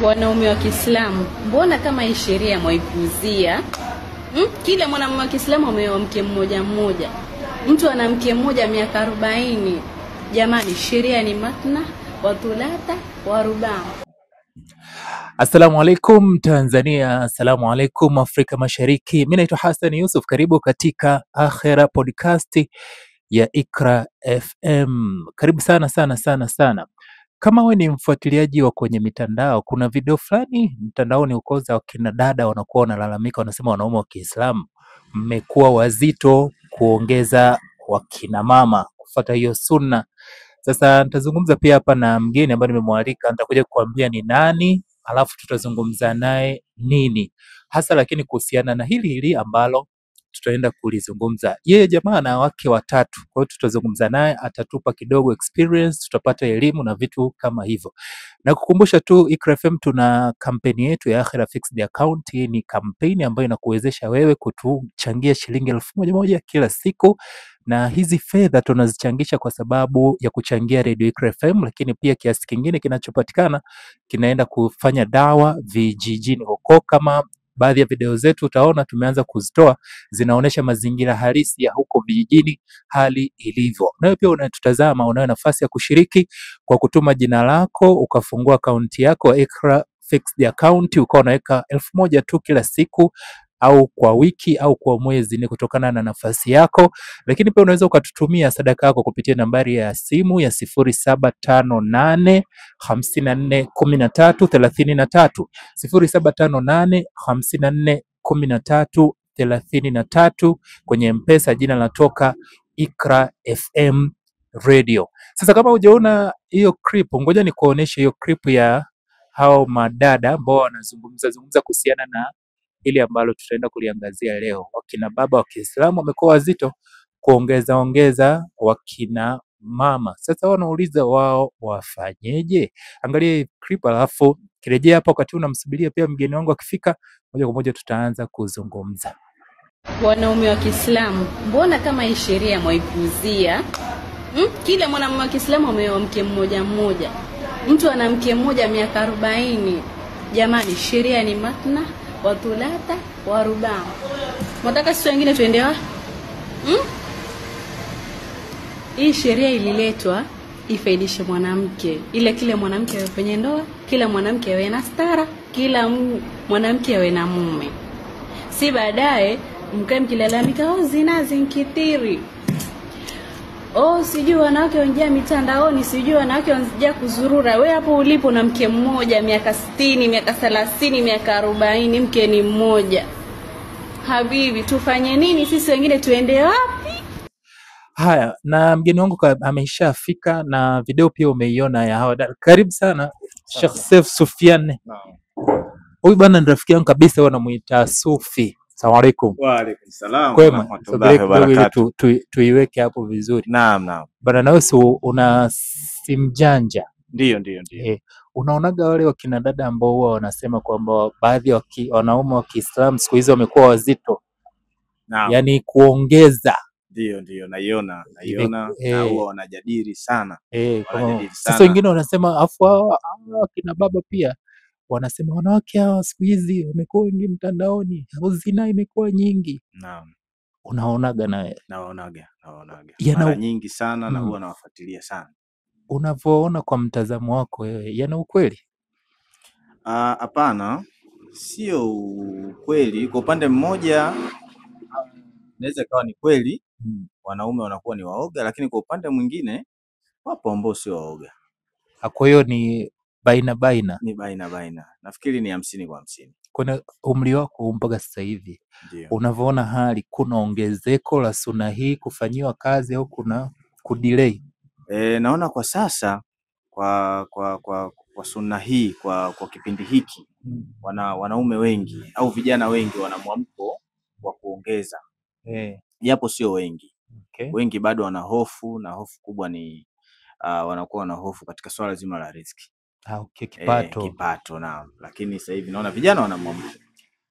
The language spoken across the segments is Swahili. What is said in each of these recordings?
Wanaume wa Kiislamu, mbona kama hii sheria mwaipuzia? Kila mwanamume wa Kiislamu ameoa mke mmoja mmoja. Mtu ana mke mmoja miaka 40. Jamani, sheria ni matna wa thulatha wa ruba. Assalamu alaikum Tanzania, assalamu alaikum Afrika Mashariki. Mimi naitwa Hassan Yusuf, karibu katika Akhera podcast ya Iqra FM. Karibu sana. Kama wewe ni mfuatiliaji wa kwenye mitandao, kuna video fulani mtandaoni uko za wakina dada wanakuwa wanalalamika, wanasema wanaume wa Kiislamu mmekuwa wazito kuongeza wakina mama kufuata hiyo sunna. Sasa nitazungumza pia hapa na mgeni ambaye nimemwalika, nitakuja kukuambia ni nani, alafu tutazungumza naye nini hasa, lakini kuhusiana na hili ambalo tutaenda kulizungumza. Yeye jamaa na wake watatu, kwa hiyo tutazungumza naye, atatupa kidogo experience, tutapata elimu na vitu kama hivyo. Na kukumbusha tu, Iqra FM tuna kampeni yetu ya Akhira Fixed Account. Hii ni kampeni ambayo inakuwezesha wewe kutuchangia shilingi 1000 kila siku, na hizi fedha tunazichangisha kwa sababu ya kuchangia Radio Iqra FM, lakini pia kiasi kingine kinachopatikana kinaenda kufanya dawa vijijini huko. Kama baadhi ya video zetu utaona tumeanza kuzitoa, zinaonesha mazingira halisi ya huko vijijini hali ilivyo. Nawe pia unatutazama, unayo nafasi ya kushiriki kwa kutuma jina lako, ukafungua akaunti yako ya Iqra Fixed Account, ukawa unaweka 1000 tu kila siku au kwa wiki au kwa mwezi, ni kutokana na nafasi yako. Lakini pia unaweza ukatutumia sadaka yako kupitia nambari ya simu ya 0758 54 13 33 0758 54 13 33. Kwenye M-Pesa jina linatoka Iqra FM Radio. Sasa kama hujaona hiyo clip, ngoja nikuoneshe hiyo clip ya hao madada ambao wanazungumza kuhusiana na ile ambalo tutaenda kuliangazia leo. Wakina baba wa Kiislamu wamekuwa wazito kuongeza wakina mama. Sasa wanauliza wao wafanyeje? Angalia hii clip, alafu kirejea hapa wakati unamsubiria pia mgeni wangu akifika, moja kwa moja tutaanza kuzungumza. Wanaume wa Kiislamu, mbona kama hii sheria mwaipuzia? Kila mwanamume wa Kiislamu ameoa mke mmoja mmoja. Mtu ana mke mmoja miaka 40. Jamani, sheria ni matna wa thulatha wa ruba. Mtaka sisi wengine tuende wapi? Hii sheria ililetwa ifaidishe mwanamke, ile kile mwanamke awe kwenye ndoa, kila mwanamke awe na stara, kila mwanamke awe na mume. Si baadaye mkae mkilalamika zina zinkithiri. Sijui wanawake wanjia mitandaoni, sijui wanawake wanjia kuzurura. Wewe hapo ulipo na mke mmoja miaka 60, miaka 30, miaka 40, mke ni mmoja. Habibi, tufanye nini sisi wengine, tuende wapi? Haya, na mgeni wangu ameshafika na video pia umeiona ya hawa. Karibu sana Sheikh Seif Sufyan. Huyu bwana ni rafiki yangu kabisa, wanamuita Sufi. Assalamu alaikum. Wa alaikum salaam wa rahmatullahi wa barakatuh. Tuiweke hapo vizuri. Naam. Bwana, nawe una simu janja? Ndio. Unaonaga wale wakina dada ambao huwa wanasema kwamba baadhi ya wanaume wa Kiislamu siku hizo wamekuwa wazito? Naam. Yaani kuongeza. Ndio, naiona na huwa wanajadili sana. Sasa wengine wanasema afu hawa kina baba pia wanasema wanawake hawa siku hizi wamekuwa wengi mtandaoni, zina imekuwa nyingi. Naam. Unaonaga nawe? Naonaga. Mara nyingi sana na huwa nawafuatilia sana. Unavyoona kwa mtazamo wako wewe, yana ukweli? Hapana, sio ukweli. Kwa upande mmoja inaweza kawa ni kweli, wanaume wanakuwa ni waoga, lakini kwa upande mwingine wapo ambao sio waoga. Kwa hiyo ni baina. Ni baina. Nafikiri ni 50 kwa 50. Kuna umri wako mpaka sasa hivi, unavyoona hali, kuna ongezeko la sunna hii kufanyiwa kazi au kuna kudelay? Naona kwa sasa kwa sunna hii kwa kipindi hiki wanaume wengi au vijana wengi wana mwamko wa kuongeza. Japo sio wengi. Wengi bado wana hofu, na hofu kubwa ni wanakuwa na hofu katika swala zima la riziki. Kipato naam. Lakini sasa hivi naona vijana wana mwamko.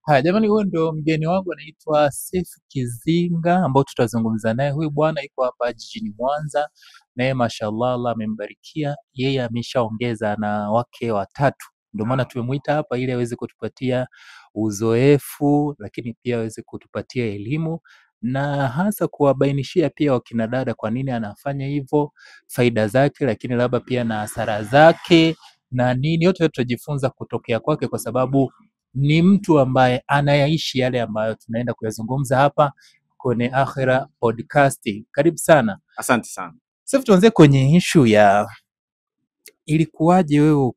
Haya jamani, huyo ndio mgeni wangu anaitwa Seif Kizinga ambao tutazungumza naye. Huyu bwana yuko hapa jijini Mwanza, naye mashallah Allah amembarikia, yeye ameshaongeza na wake watatu. Ndio maana tumemuita hapa ili aweze kutupatia uzoefu, lakini pia aweze kutupatia elimu na hasa kuwabainishia pia wakina dada kwa nini anafanya hivyo, faida zake, lakini labda pia na hasara zake na nini. Yote tutajifunza kutokea kwake, kwa sababu ni mtu ambaye anayaishi yale ambayo tunaenda kuyazungumza hapa kwenye Akhera Podcast. Karibu sana. Asante sana. Sasa tuanze kwenye issue ya ilikuwaje wewe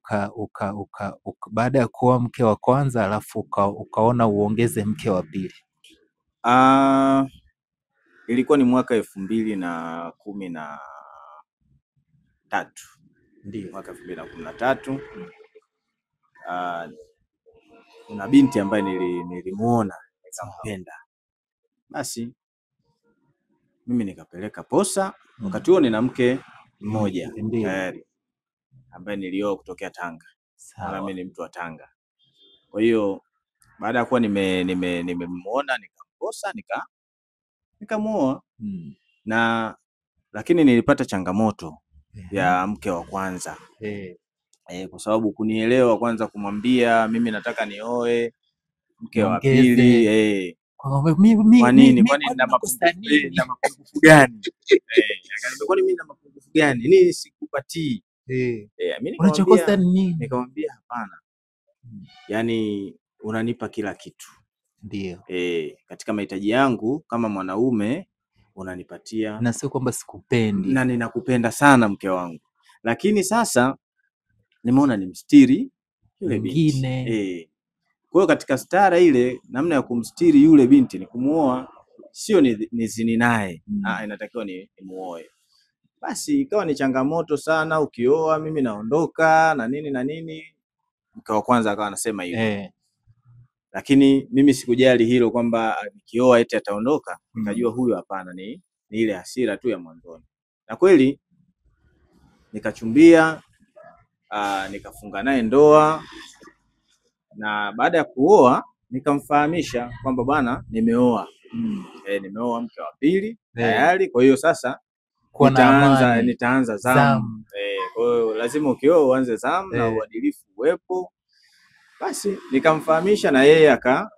baada ya kuoa mke wa kwanza alafu ukaona uongeze mke wa pili? Ilikuwa ni mwaka 2013. Ndio. Mwaka 2013. Kuna binti ambaye nilimuona nikampenda. Basi mimi nikapeleka posa. Wakati huo nina mke mmoja tayari ambaye nilioa kutokea Tanga. Sawa. Mimi ni mtu wa Tanga. Kwa hiyo baada ya kuwa nimemuona nikamposa nikamuoa. Na lakini nilipata changamoto ya mke wa kwanza. Kwa sababu kunielewa kwanza, kumwambia mimi nataka nioe mke wa pili. Kwa nini? Kwani nina mapungufu gani? Akaniambia kwani mimi nina mapungufu gani? Nini sikupatii? Mimi unachokosa nini? Nikamwambia hapana. Yaani unanipa kila kitu. Ndio. Katika mahitaji yangu kama mwanaume unanipatia, na sio kwamba sikupendi. Na ninakupenda sana mke wangu. Lakini sasa nimeona nimstiri yule binti. Kwa hiyo katika stara ile, namna ya kumstiri yule binti ni kumuoa, sio nizini naye. Inatakiwa nimuoe. Basi ikawa ni changamoto sana, ukioa mimi naondoka na nini. Mke wa kwanza akawa anasema hivyo. Lakini mimi sikujali hilo kwamba nikioa eti ataondoka. Nikajua huyu hapana, ni ile hasira tu ya mwanzoni. Na kweli nikachumbia, nikafunga naye ndoa. Na baada ya kuoa nikamfahamisha kwamba bwana nimeoa. Nimeoa mke wa pili tayari. Kwa hiyo sasa nitaanza zamu. Kwa hiyo lazima ukioa uanze zamu na uadilifu uwepo. Basi nikamfahamisha na yeye kwa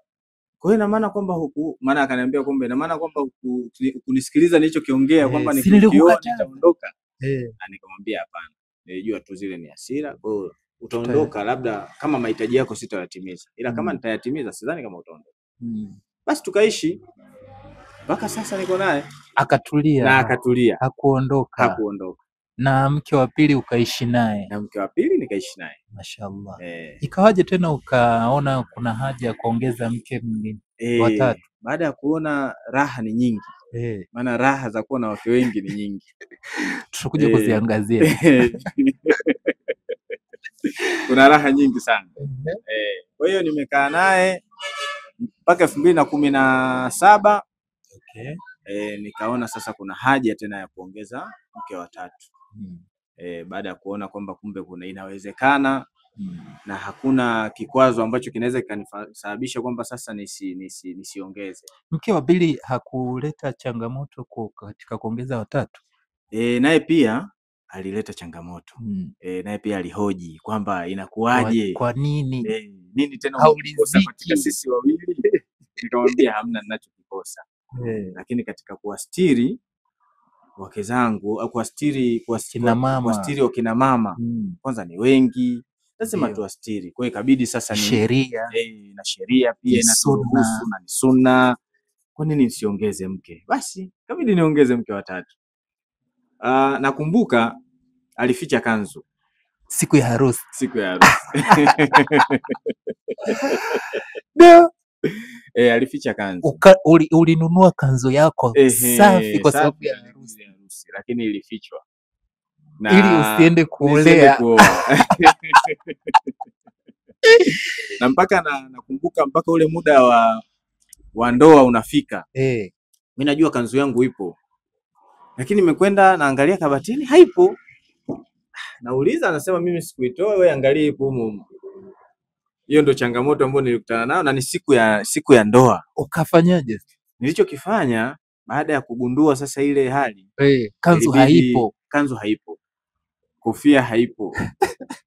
hiyo ina maana kwamba maana akaniambia kwamba ina maana kwamba kunisikiliza nilichokiongea kwamba nikioa nitaondoka. Na nikamwambia hapana. Nilijua tu zile ni hasira. Kwa hiyo utaondoka labda kama mahitaji yako sitayatimiza. Ila kama nitayatimiza sidhani kama utaondoka. Basi tukaishi mpaka sasa niko naye. Akatulia. Na akatulia. Hakuondoka. Na mke wa pili ukaishi naye? Na mke wa pili nikaishi naye. Mashaallah. Ikawaje tena ukaona kuna haja ya kuongeza mke mwingine wa tatu? Baada ya kuona raha ni nyingi. Maana raha za kuwa na wake wengi ni nyingi. Tutakuja kuziangazia. Kuna raha nyingi sana. Kwa hiyo nimekaa naye mpaka 2017. Nikaona sasa kuna haja tena ya kuongeza mke wa tatu. Baada ya kuona kwamba kumbe inawezekana. Na hakuna kikwazo ambacho kinaweza kikanisababisha kwamba sasa nisiongeze. Mke wa pili hakuleta changamoto katika kuongeza watatu? Naye pia alileta changamoto. Naye pia alihoji kwamba inakuwaje? Kwa nini? Nini tena unakosa katika sisi wawili? Nikamwambia hamna ninachokikosa. Lakini katika kuastiri wake zangu au kuastiri wakina mama, kwanza ni wengi, lazima tuastiri. Kwa hiyo ikabidi sasa ni sheria. Na sheria pia inaturuhusu na ni sunna. Kwa nini nisiongeze mke? Basi ikabidi niongeze mke wa tatu. Nakumbuka alificha kanzu siku ya harusi. Alificha kanzu. Ulinunua kanzu yako safi kwa sababu ya harusi, lakini ilifichwa ili usiende kuolea. Na mpaka nakumbuka mpaka ule muda wa ndoa unafika. Mimi najua kanzu yangu ipo, lakini nimekwenda naangalia kabatini haipo. Nauliza, anasema mimi sikuitoa, wewe angalia ipo huko. Hiyo ndo changamoto ambayo nilikutana nayo, na ni siku ya ndoa. Ukafanyaje? Nilichokifanya baada ya kugundua sasa ile hali, kanzu haipo, kofia haipo,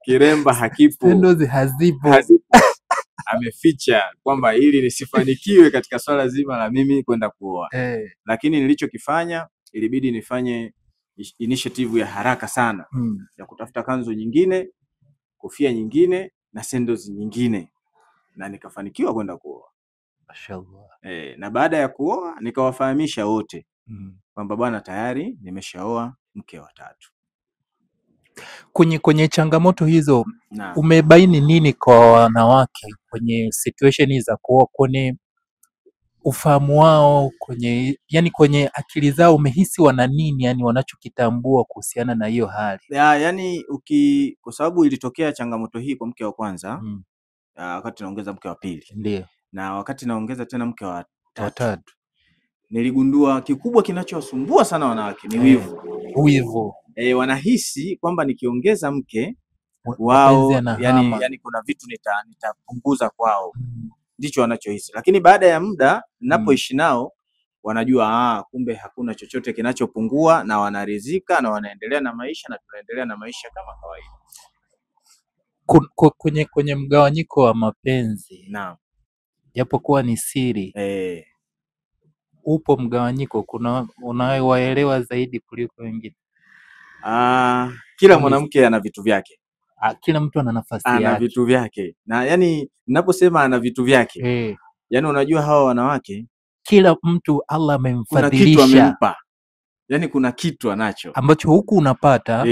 kiremba hakipo, Sendozi hazipo. Ameficha kwamba ili nisifanikiwe katika swala zima la mimi kwenda kuoa. Lakini nilichokifanya ilibidi nifanye initiative ya haraka sana ya kutafuta kanzu nyingine, kofia nyingine na sendozi nyingine, na nikafanikiwa kwenda kuoa. Mashallah. Na baada ya kuoa nikawafahamisha wote kwamba bwana, tayari nimeshaoa mke wa 3. Kwenye changamoto hizo umebaini nini kwa wanawake kwenye situation za kuoa, kwenye ufahamu wao, kwenye akili zao umehisi wana nini, yani wanachokitambua kuhusiana na hiyo hali? Yani kwa sababu ilitokea changamoto hii kwa mke wa kwanza, wakati naongeza mke wa pili. Ndio. Na wakati naongeza tena mke wa 3, niligundua kikubwa kinachowasumbua sana wanawake ni wivu. Wanahisi kwamba nikiongeza mke wao yani kuna vitu nitapunguza kwao. Ndicho wanachohisi. Lakini baada ya muda ninapoishi nao wanajua kumbe hakuna chochote kinachopungua, na wanaridhika na wanaendelea na maisha, na tunaendelea na maisha kama kawaida. Kwenye mgawanyiko wa mapenzi, naam, japokuwa ni siri, upo mgawanyiko, kuna unaowaelewa zaidi kuliko wengine? Kila mwanamke ana vitu vyake. Kila mtu ana nafasi yake. Ana vitu vyake. Na yani ninaposema ana vitu vyake, yani unajua hawa wanawake, kila mtu Allah amemfadhilisha. Kuna kitu amempa. Yani kuna kitu anacho ambacho huku unapata,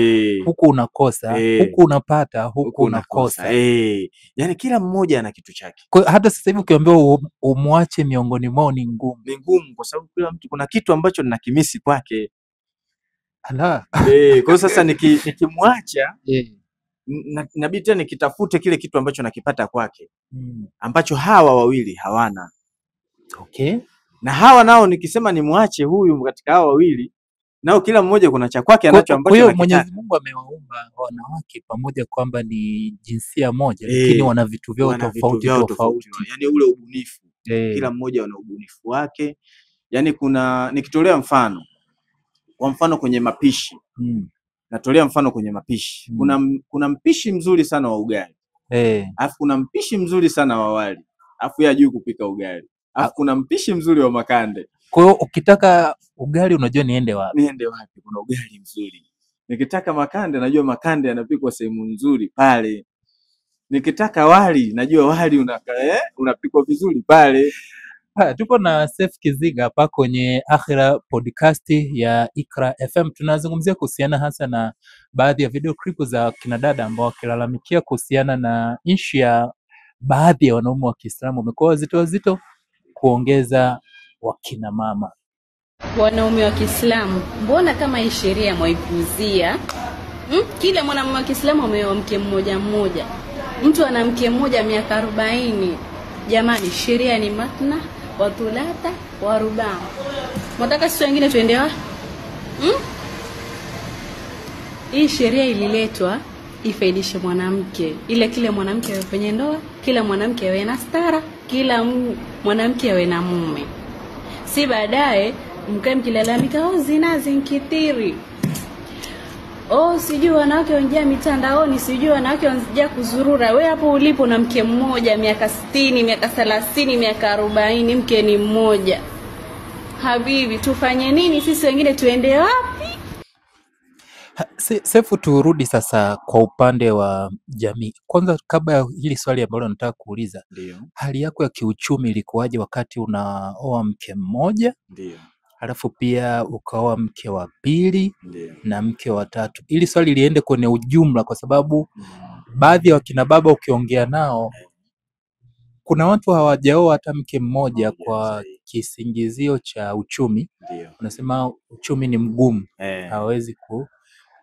huku unakosa, huku unapata, huku unakosa. Yani kila mmoja ana kitu chake. Kwa hata sasa hivi ukiambiwa umwache miongoni mwao ni ngumu. Ni ngumu kwa sababu kila mtu kuna kitu ambacho ninakimisi kwake. Kwa sasa nikimwacha inabidi tena nikitafute kile kitu ambacho nakipata kwake, ambacho hawa wawili hawana. Na hawa nao nikisema nimwache huyu katika hawa wawili, nao kila mmoja kuna cha kwake anacho ambacho nakitaka. Kwa hiyo Mwenyezi Mungu amewaumba wanawake pamoja kwamba ni jinsia moja, lakini wana vitu vyao tofauti. Yani ule ubunifu. Kila mmoja ana ubunifu wake. Yani nikitolea mfano, kwa mfano kwenye mapishi. Natolea mfano kwenye mapishi. Kuna mpishi mzuri sana wa ugali. Alafu kuna mpishi mzuri sana wa wali. Alafu yeye hajui kupika ugali. Alafu kuna mpishi mzuri wa makande. Kwa hiyo ukitaka ugali unajua niende wapi? Niende wapi? Kuna ugali mzuri. Nikitaka makande najua makande yanapikwa sehemu nzuri pale. Nikitaka wali najua wali unapikwa vizuri pale. Tupo na Seif Kiziga hapa kwenye Akhera podcast ya Iqra FM. Tunazungumzia kuhusiana hasa na baadhi ya video clip za kina dada ambao wakilalamikia kuhusiana na issue ya baadhi ya wanaume wa Kiislamu wamekuwa wazito kuongeza wakina mama. Wanaume wa Kiislamu, mbona kama hii sheria mwaipuzia? Kila mwanamume wa Kiislamu ameoa mke mmoja. Mtu ana mke mmoja miaka 40. Jamani, sheria ni matna wa thulatha wa ruba. Mtaka sisi wengine tuende wapi? Hii sheria ililetwa ifaidishe mwanamke. Kile mwanamke awe kwenye ndoa, kila mwanamke awe na stara, kila mwanamke awe na mume. Si baadaye mkae mkilalamika zina zinkithiri. Sijui wanawake wanjia mitandaoni, sijui wanawake wanjia kuzurura. Wewe hapo ulipo na mke mmoja miaka 60, miaka 30, miaka 40, mke ni mmoja. Habibi, tufanye nini sisi wengine, tuende wapi? Seif, turudi sasa kwa upande wa jamii. Kwanza kabla ya hili swali ambalo nataka kuuliza, hali yako ya kiuchumi ilikuwaje wakati unaoa mke mmoja? Halafu pia ukaoa mke wa pili na mke wa 3. Ili swali liende kwenye ujumla, kwa sababu baadhi ya wakina baba ukiongea nao, kuna watu hawajaoa hata mke mmoja kwa kisingizio cha uchumi. Unasema uchumi ni mgumu, hawezi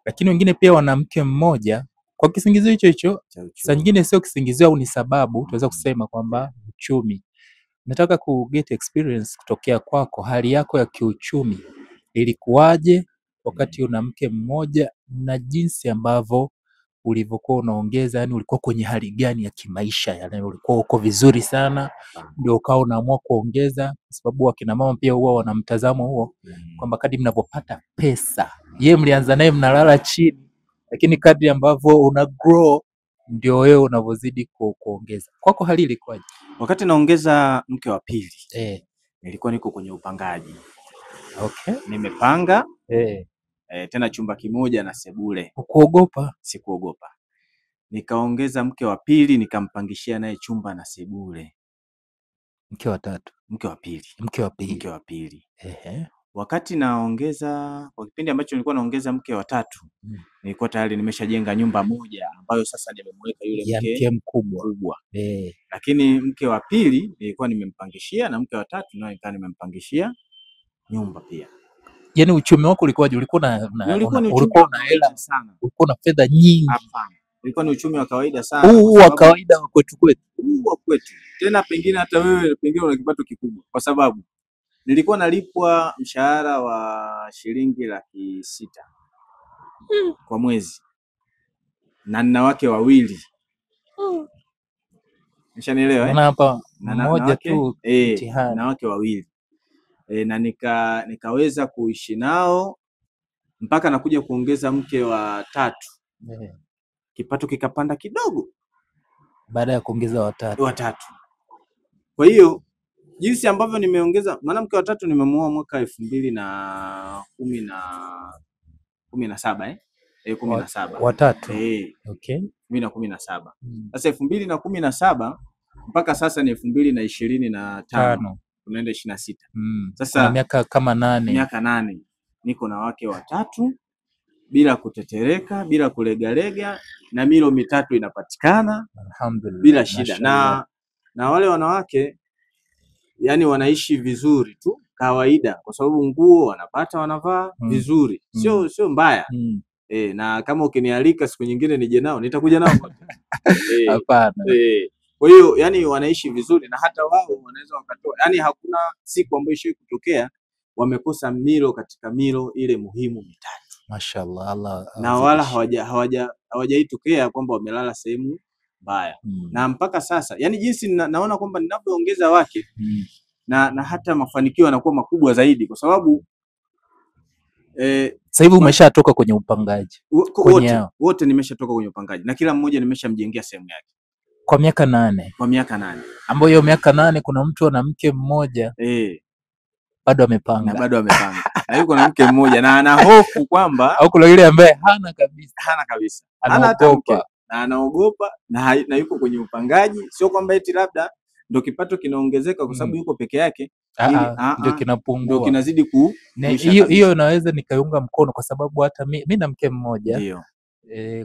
lakini wengine pia wana mke mmoja kwa kisingizio hicho. Saa nyingine sio kisingizio au ni sababu, tunaweza kusema kwamba uchumi. Nataka get experience kutokea kwako, hali yako ya kiuchumi ilikuwaje wakati una mke mmoja, na jinsi ambavyo ulivyokuwa unaongeza, yani ulikuwa kwenye hali gani ya kimaisha? Yani ulikuwa uko vizuri sana ndio ukao unaamua kuongeza? Kwa sababu wakina mama pia huwa wana mtazamo huo kwamba kadri mnapopata pesa, yeye mlianza naye mnalala chini, lakini kadri ambavyo una grow ndio wewe unavyozidi kuongeza. Kwako hali ilikuwaje? Wakati naongeza mke wa pili, nilikuwa niko kwenye upangaji. Okay. Nimepanga tena chumba kimoja na sebule. Ukuogopa? Sikuogopa. Nikaongeza mke wa pili, nikampangishia naye chumba na sebule. Mke wa tatu? Mke wa pili. Mke wa pili. Wakati naongeza, kwa kipindi ambacho nilikuwa naongeza mke wa tatu, nilikuwa tayari nimeshajenga nyumba moja ambayo sasa nimemweka yule mke mkubwa. Lakini mke wa pili nilikuwa nimempangishia, na mke wa tatu naye nilikuwa nimempangishia nyumba pia. Yaani uchumi wako ulikuwaje? Ulikuwa na hela sana? Ulikuwa na fedha nyingi? Hapana. Ulikuwa ni uchumi wa kawaida sana. Huu wa kawaida wa kwetu. Huu wa kwetu. Tena pengine hata wewe pengine una kipato kikubwa, kwa sababu nilikuwa nalipwa mshahara wa shilingi 600,000 kwa mwezi. Na nina wake wawili. Umeshanielewa? Una hapa mmoja tu mtihani. Na wake wawili. Na nikaweza kuishi nao mpaka nakuja kuongeza mke wa tatu. Kipato kikapanda kidogo baada ya kuongeza watatu. Kwa hiyo jinsi ambavyo nimeongeza, maana mke wa tatu nimemuoa mwaka 2017 17. Watatu. Okay. 2017. Sasa 2017 mpaka sasa ni 2025. Tunaenda 26. Sasa kuna miaka kama 8. Miaka 8. Niko na wake watatu bila kutetereka, bila kulegalega, na milo mitatu inapatikana alhamdulillah bila shida. Na wale wanawake yani wanaishi vizuri tu kawaida, kwa sababu nguo wanapata wanavaa vizuri. Sio mbaya. Na kama ukinialika siku nyingine nije nao, nitakuja nao. Hapana. Kwa hiyo yani wanaishi vizuri, na hata wao wanaweza wakatoa, yani hakuna siku ambayo ishawahi kutokea wamekosa milo katika milo ile muhimu mitatu. Mashaallah, Allah. Na wala hawajaitokea kwamba wamelala sehemu mbaya. Na mpaka sasa yani jinsi naona kwamba ninapoongeza wake na hata mafanikio yanakuwa makubwa zaidi, kwa sababu sasa hivi umeshatoka kwenye upangaji. Wote nimeshatoka kwenye upangaji, na kila mmoja nimeshamjengea sehemu yake. Kwa miaka 8. Kwa miaka 8. Ambayo hiyo miaka 8 kuna mtu ana mke mmoja. Bado amepanga. Na yuko na mke mmoja na ana hofu kwamba, au kuna yule ambaye hana kabisa. Anaogopa. Na anaogopa na yuko kwenye upangaji, sio kwamba eti labda ndio kipato kinaongezeka kwa sababu yuko peke yake. Ndio kinapungua. Ndio kinazidi hiyo naweza nikaiunga mkono, kwa sababu hata mimi na mke mmoja. Ndio.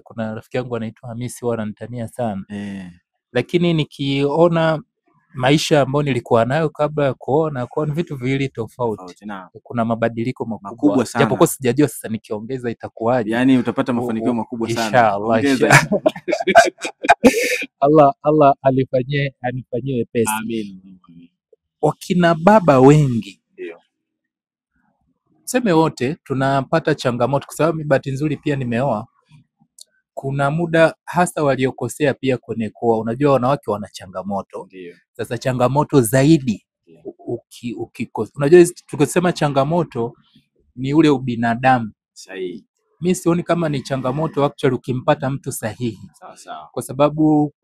Kuna rafiki yangu anaitwa Hamisi, wananitania sana. Lakini nikiona maisha ambayo nilikuwa nayo kabla ya kuona ni vitu viwili tofauti. Kuna mabadiliko makubwa sana. Japokuwa sijajua sasa nikiongeza itakuwaje. Yani utapata mafanikio makubwa sana. Inshallah. Allah anifanyie wepesi. Amin. Wakina baba wengi, seme wote, tunapata changamoto, kwa sababu bahati nzuri pia nimeoa. Kuna muda hasa waliokosea pia kwenye kuoa. Unajua wanawake wana changamoto. Sasa changamoto zaidi unajua tukisema changamoto ni ule ubinadamu. Sahihi. Mimi sioni kama ni changamoto actually ukimpata mtu sahihi. Sawa. Kwa sababu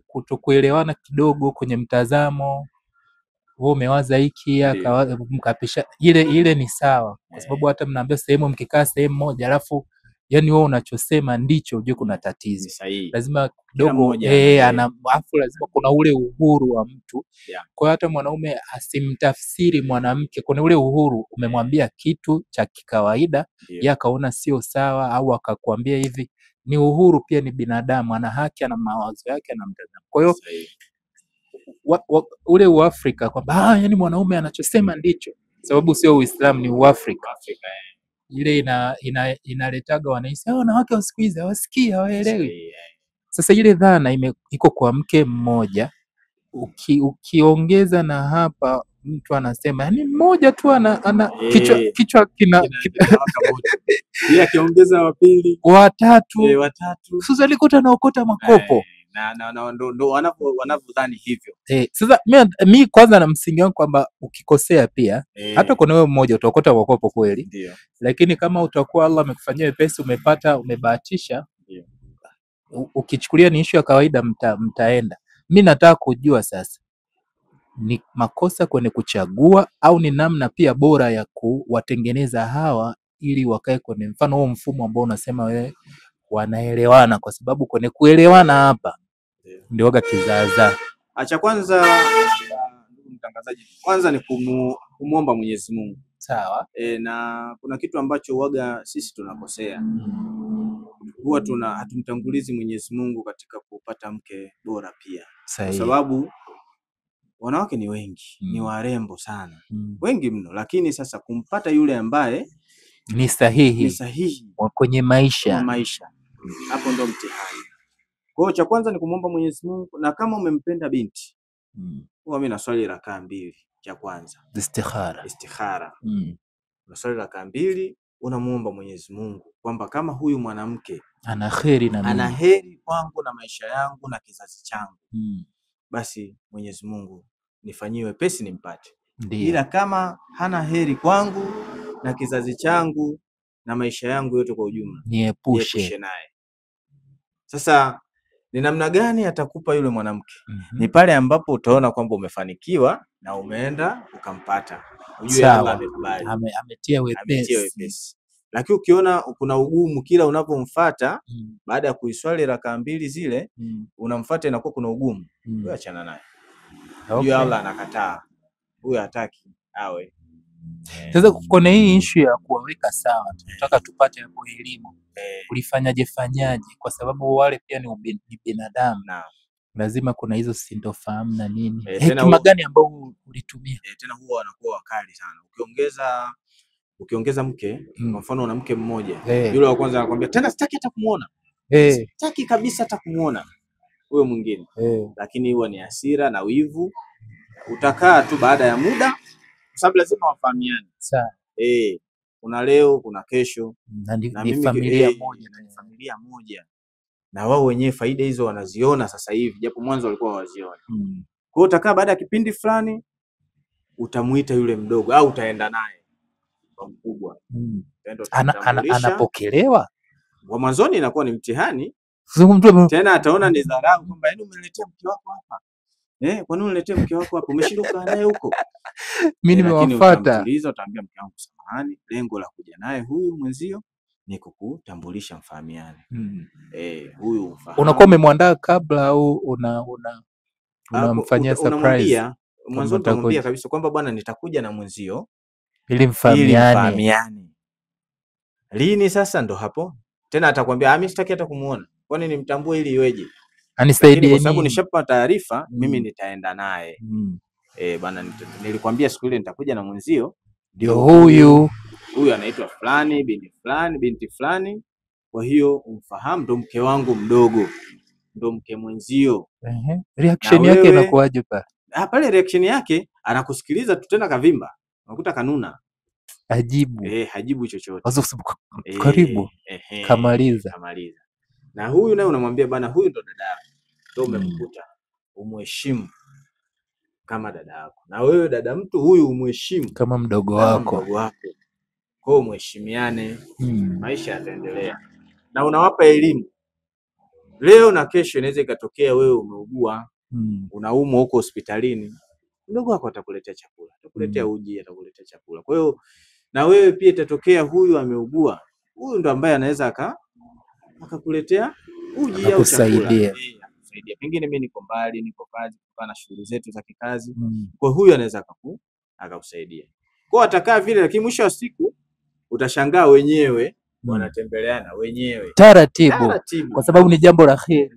kutokuelewana kidogo kwenye mtazamo, wewe umewaza hiki mkapisha, ile ni sawa, kwa sababu hata mnaambia sehemu mkikaa sehemu moja alafu yani wewe unachosema ndicho, ujue kuna tatizo. Lazima kidogo lazima kuna ule uhuru wa mtu. Kwa hata mwanaume asimtafsiri mwanamke, kuna ule uhuru. Umemwambia kitu cha kikawaida, yeye akaona sio sawa, au akakwambia hivi, ni uhuru pia, ni binadamu, ana haki, ana mawazo yake na mtazamo. Kwa hiyo ule Uafrika kwamba yani mwanaume anachosema ndicho, sababu sio Uislamu, ni Uafrika. Ile inaletaga wanahisi wanawake wa siku hizi hawasikii, hawaelewi. Sasa ile dhana iko kwa mke mmoja. Ukiongeza na hapa mtu anasema yani mmoja tu ana kichwa yeye akiongeza wa pili, watatu watatu sasa alikuta naokota makopo. na ndo wanavyodhani hivyo. Sasa mi kwanza na msingi wangu kwamba ukikosea pia hata kuna wewe mmoja utaokota wakopo kweli. Ndio. Lakini kama utakuwa Allah amekufanyia wepesi, umepata, umebahatisha, Ndio. Ukichukulia ni issue ya kawaida, mtaenda. Mi nataka kujua sasa ni makosa kwenye kuchagua au ni namna pia bora ya kuwatengeneza hawa ili wakae kwenye mfano huo mfumo ambao unasema wewe wanaelewana, kwa sababu kwenye kuelewana hapa ndio waga kizaazaa. Acha kwanza, ndugu mtangazaji, kwanza ni kumuomba Mwenyezi Mungu. Sawa. Na kuna kitu ambacho waga sisi tunakosea. Huwa hatumtangulizi Mwenyezi Mungu katika kupata mke bora pia. Kwa sababu wanawake ni wengi, ni warembo sana. Wengi mno, lakini sasa kumpata yule ambaye ni sahihi kwenye maisha. Hapo ndo mtihani. Kwa hiyo cha kwanza ni kumuomba Mwenyezi Mungu, na kama umempenda binti, huwa mimi naswali rakaa 2 cha kwanza. Istikhara. Naswali rakaa 2, unamuomba Mwenyezi Mungu kwamba kama huyu mwanamke ana heri kwangu na maisha yangu na kizazi changu, basi Mwenyezi Mungu nifanyie wepesi nimpate. Ila kama hana heri kwangu na kizazi changu na maisha yangu yote kwa ujumla, niepushe naye. Sasa ni namna gani atakupa yule mwanamke? Ni pale ambapo utaona kwamba umefanikiwa na umeenda ukampata, ujue Allah amekubali, ametia wepesi. Lakini ukiona kuna ugumu kila unapomfuata, baada ya kuiswali rakaa 2 zile, unamfuata inakuwa kuna ugumu, wewe achana naye. Huyo Allah anakataa, huyo hataki awe. Sasa kwenye hii issue ya kuwaweka sawa, tunataka tupate hapo elimu. Ulifanyaje? Kwa sababu wale pia ni binadamu, lazima kuna hizo sintofahamu na nini. Hekima gani ambayo ulitumia? Tena huwa wanakuwa wakali sana. Ukiongeza mke, kwa mfano una mke mmoja, yule wa kwanza anakuambia tena sitaki hata kumuona. Sitaki kabisa hata kumuona huyo mwingine. Lakini huwa ni hasira na wivu. Utakaa tu baada ya muda, kwa sababu lazima wafahamiane. Sawa. Kuna leo, kuna kesho, na ni familia moja. Na wao wenyewe faida hizo wanaziona sasa hivi, japo mwanzo walikuwa hawazioni. Kwa hiyo utakaa baada ya kipindi fulani, utamuita yule mdogo au utaenda naye kwa mkubwa. Anapokelewa. Kwa mwanzoni inakuwa ni mtihani. Tena ataona ni dharau kwamba yaani umeniletea mke wako hapa. Kwa nini uniletea mke wako hapa? Umeshinda naye huko. Mimi nimewafuata. Utaambia mke wangu samahani, lengo la kuja naye huyu mwenzio ni kukutambulisha, mfahamiane. Huyu ufahamu. Unakuwa umemwandaa kabla au unamfanyia surprise? Mwanzo utamwambia kabisa kwamba bwana nitakuja na mwenzio ili mfahamiane. Lini sasa? Ndo hapo tena atakwambia mimi sitaki hata kumuona. Kwani nimtambue ili iweje? Anisaidie kwa sababu nishapata taarifa, mimi nitaenda naye. Bwana nilikwambia siku ile nitakuja na mwenzio, ndio huyu anaitwa fulani binti fulani. Kwa hiyo umfahamu, ndo mke wangu mdogo, ndo mke mwenzio. Reaction yake inakuwaje pale? Pale reaction yake anakusikiliza tu, tena kavimba, unakuta kanuna, ajibu hajibu chochote. Karibu kamaliza. Na huyu naye unamwambia bana, huyu ndo dada yako, ndo umemkuta, umheshimu kama dada yako, na wewe dada mtu huyu umheshimu kama mdogo wako. Kwa hiyo mheshimiane, maisha yataendelea. Na unawapa elimu. Leo na kesho inaweza ikatokea wewe umeugua, unaumwa huko hospitalini, mdogo wako atakuletea chakula, atakuletea uji, atakuletea chakula. Kwa hiyo na wewe pia itatokea huyu ameugua, huyu ndo ambaye anaweza akakuletea uji au chakula. Pengine mimi niko mbali, niko kazi, kutokana na shughuli zetu za kikazi. Kwa huyu anaweza akakusaidia. Kwa atakaa vile, lakini mwisho wa siku utashangaa wenyewe wanatembeleana wenyewe taratibu, kwa sababu ni jambo la kheri.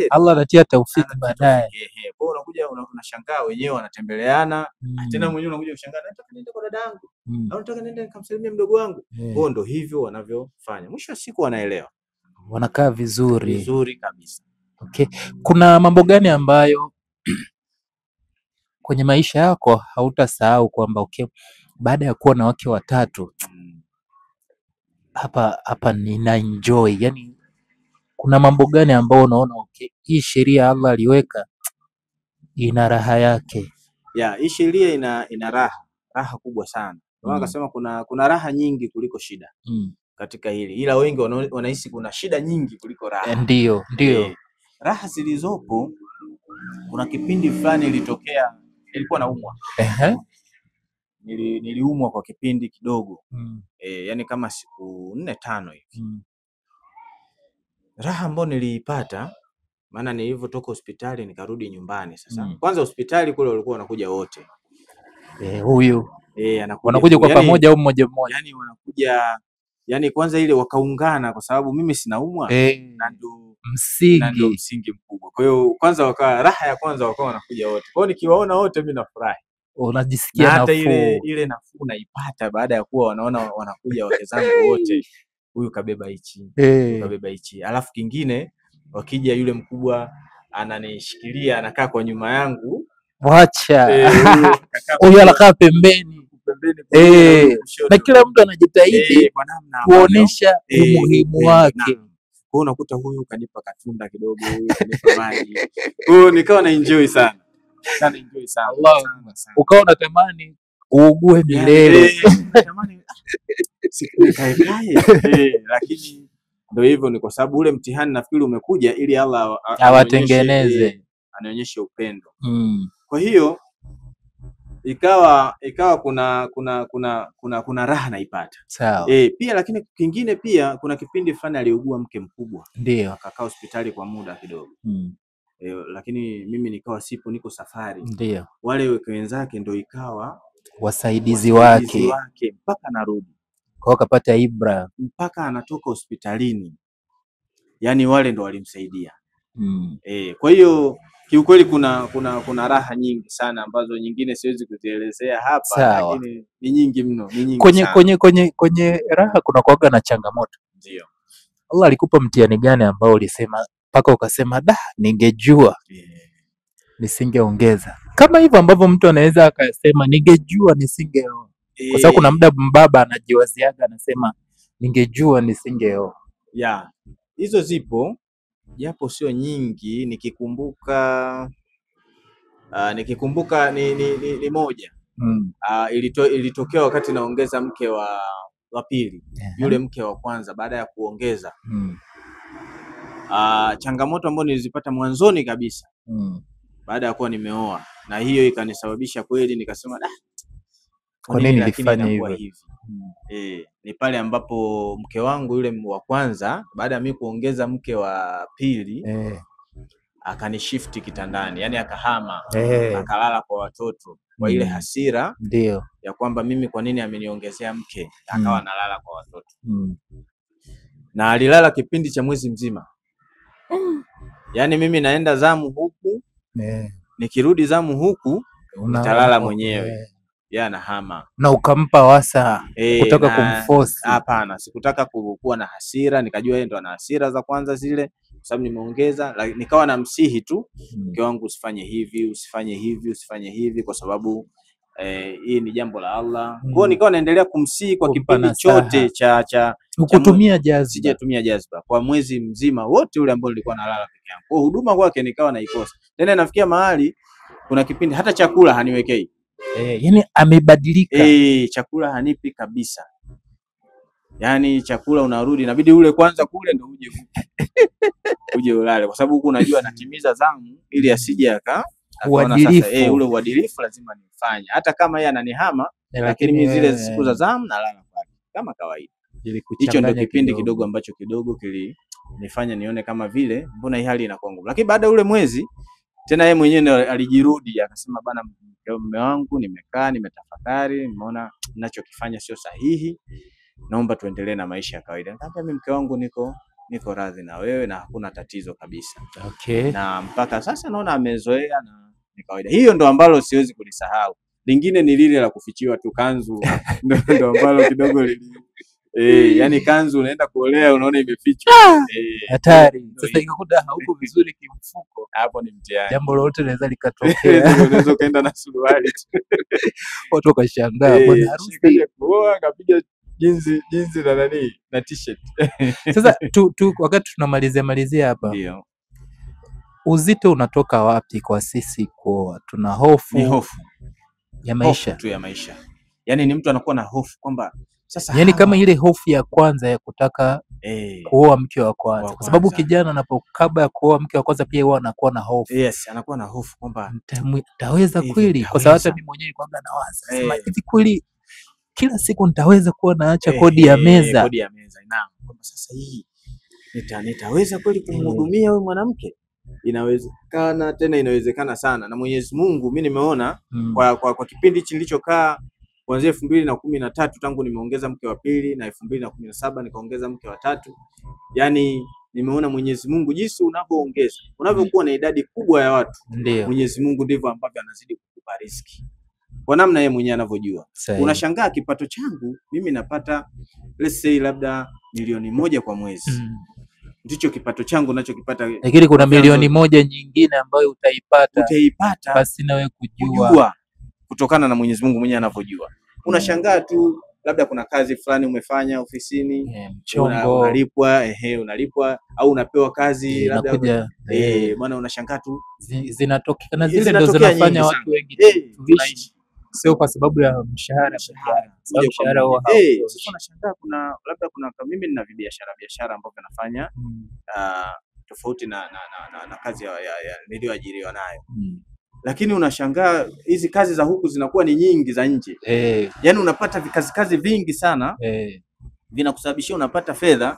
Allah anatia taufiki baadaye. Kwa unakuja unashangaa wenyewe wanatembeleana, tena mwenyewe unakuja kushangaa, nataka niende kwa dada yangu au nataka niende nikamsalimie mdogo wangu. Kwa ndo hivyo wanavyofanya. Mwisho wa siku wanaelewa, wanakaa vizuri kabisa. Okay. Kuna mambo gani ambayo kwenye maisha yako hautasahau kwamba baada ya kuwa na wake watatu hapa nina enjoy, yani kuna mambo gani ambayo unaona okay, hii sheria Allah aliweka ina raha yake? Hii sheria ina raha kubwa sana. Akasema kuna raha nyingi kuliko shida katika hili, ila wengi wanahisi kuna shida nyingi kuliko raha. Ndio. Raha zilizopo, kuna kipindi fulani ilikuwa naumwa. Niliumwa kwa kipindi kidogo. Yani kama siku 4-5 hivi. Raha ambayo niliipata, maana nilivyotoka hospitali nikarudi nyumbani sasa. Kwanza hospitali kule walikuwa wanakuja wote. Huyu wanakuja kwa yani, pamoja au mmoja mmoja? Yani wanakuja, yani kwanza ile wakaungana kwa sababu mimi sinaumwa na ndo msingi mkubwa. Kwa hiyo kwanza raha ya kwanza wakawa wanakuja wote. Kwa hiyo nikiwaona wote mimi nafurahi. Unajisikia nafuu. Hata ile nafuu naipata baada ya kuwa wanaona wanakuja wake zangu wote. Huyu kabeba hichi, kabeba hichi. Alafu kingine wakija yule mkubwa ananishikilia, anakaa kwa nyuma yangu. Wacha. Huyu anakaa pembeni. Na kila mtu anajitahidi kuonesha umuhimu wake. Kwa unakuta huyu kanipa katunda kidogo, huyu kanipa maji. Kwa nikawa na enjoy sana. Allah. Ukawa unatamani uugue milele. Natamani sikae. Lakini ndio hivyo, ni kwa sababu ule mtihani nafikiri umekuja ili Allah awatengeneze, anaonyesha upendo. Kwa hiyo ikawa kuna raha naipata. Sawa. Pia lakini kingine pia kuna kipindi fulani aliugua mke mkubwa. Ndio. Akakaa hospitali kwa muda kidogo. Lakini mimi nikawa sipo, niko safari. Ndio. Wale wenzake ndio ikawa wasaidizi wake mpaka narudi. Kwa akapata ibra mpaka anatoka hospitalini. Yani wale ndo walimsaidia. Kwa hiyo kiukweli kuna raha nyingi sana ambazo nyingine siwezi kuzielezea hapa. Lakini ni nyingi mno, ni nyingi kwenye raha kuna kuaga na changamoto. Ndio. Allah alikupa mtihani gani ambao ulisema mpaka ukasema ningejua nisingeongeza? Kama hivyo ambavyo mtu anaweza akasema ningejua nisingeoa. Kwa sababu kuna muda mbaba anajiwaziaga anasema ningejua nisingeoa. Hizo zipo japo sio nyingi. Nikikumbuka ni moja. Ilitokea wakati naongeza mke wa pili. Yule mke wa kwanza baada ya kuongeza changamoto ambayo nilizipata mwanzoni kabisa baada ya kuwa nimeoa, na hiyo ikanisababisha kweli nikasema kwa nini nilifanya hivi? Ni pale ambapo mke wangu yule wa kwanza baada ya mimi kuongeza mke wa pili akanishift kitandani, yani akahama akalala kwa watoto kwa ile hasira. Ndio. Ya kwamba mimi kwa nini ameniongezea mke, akawa analala kwa watoto. Na alilala kipindi cha mwezi mzima. Yani mimi naenda zamu huku, nikirudi zamu huku nitalala mwenyewe. Anahama. Na ukampa wasa kutaka kumforce? Hapana, sikutaka kuwa na hasira, nikajua yeye ndo ana hasira za kwanza zile kwa sababu nimeongeza, nikawa namsihi tu mke wangu usifanye hivi, usifanye hivi, usifanye hivi kwa sababu hii ni jambo la Allah. Kwa hiyo nikawa naendelea kumsihi kwa kipindi chote cha kutumia jazba. Sijatumia jazba kwa mwezi mzima wote ule ambao nilikuwa nalala peke yangu. Kwa huduma kwake nikawa naikosa. Tena nafikia mahali kuna kipindi hata chakula haniwekei. Yani amebadilika. Chakula hanipi kabisa. Yani chakula unarudi inabidi ule kwanza kule ndio uje ulale kwa sababu huku unajua natimiza zamu ili asije akaona sasa ule uadilifu lazima nifanye hata kama yeye ananihama, lakini mimi zile siku za zamu nalala kwake kama kawaida. Hicho ndio kipindi kidogo ambacho kilinifanya nione kama vile mbona hii hali inakuwa ngumu. Lakini baada ule mwezi tena yeye mwenyewe alijirudi akasema bana, mume wangu nimekaa nimetafakari, nimeona ninachokifanya sio sahihi, naomba tuendelee na maisha ya kawaida. Nikamwambia mimi mke wangu niko radhi na wewe na hakuna tatizo kabisa. Na mpaka sasa naona amezoea na ni kawaida. Hiyo ndo ambalo siwezi kulisahau. Lingine ni lile la kufichiwa tu kanzu ndo ambalo kidogo yani kanzu unaenda kuolea unaona imefichwa. Hatari. Sasa ikakuta hauko vizuri kimfuko. Hapo ni mtihani. Jambo lolote linaweza likatokea. Unaweza kaenda na suruali. Watu wakashangaa bwana harusi kuoa akapiga jinsi na nani na t-shirt. Sasa wakati tunamalizia hapa. Ndio. Uzito unatoka wapi kwa sisi kuoa? Tuna hofu. Ni hofu ya maisha. Hofu tu ya maisha. Yaani ni mtu anakuwa na hofu kwamba sasa yaani kama ile hofu ya kwanza ya kutaka kuoa mke wa kwanza. Kwa sababu kijana kabla ya kuoa mke wa kwanza pia huwa anakuwa na hofu. Yes, anakuwa na hofu kwamba nitaweza kweli? Kwa sababu hata mimi mwenyewe kwanza nawaza. Sema hivi kweli kila siku nitaweza kuwa naacha kodi ya meza? Kodi ya meza. Naam. Kwamba sasa hii nitaweza kweli kumhudumia huyu mwanamke? Inawezekana, tena inawezekana sana. Na Mwenyezi Mungu mimi nimeona kwa kipindi hichi nilichokaa kuanzia 2013 tangu nimeongeza mke wa pili, na 2017 nikaongeza mke wa tatu. Yaani nimeona Mwenyezi Mungu jinsi unavyoongeza, unavyokuwa na idadi kubwa ya watu, Mwenyezi Mungu ndivyo ambavyo anazidi kukupa riziki kwa namna yeye mwenyewe anavyojua. Unashangaa kipato changu mimi napata let's say labda milioni 1 kwa mwezi. Ndicho kipato changu ninachokipata. Lakini kuna milioni 1 nyingine ambayo utaipata basi nawe kujua kutokana na Mwenyezi Mungu mwenyewe anavyojua. Unashangaa tu labda kuna kazi fulani umefanya ofisini, unalipwa au unapewa kazi labda bwana, unashangaa tu zinatokea na zile ndio zinafanya watu wengi tunaishi, sio kwa sababu ya mshahara. Mshahara huo sasa unashangaa kuna mimi nina biashara ambavyo nafanya tofauti na kazi ya niliyoajiriwa nayo. Lakini unashangaa hizi kazi za huku zinakuwa ni nyingi za nje. Yaani unapata kazi vingi sana. Vinakusababishia unapata fedha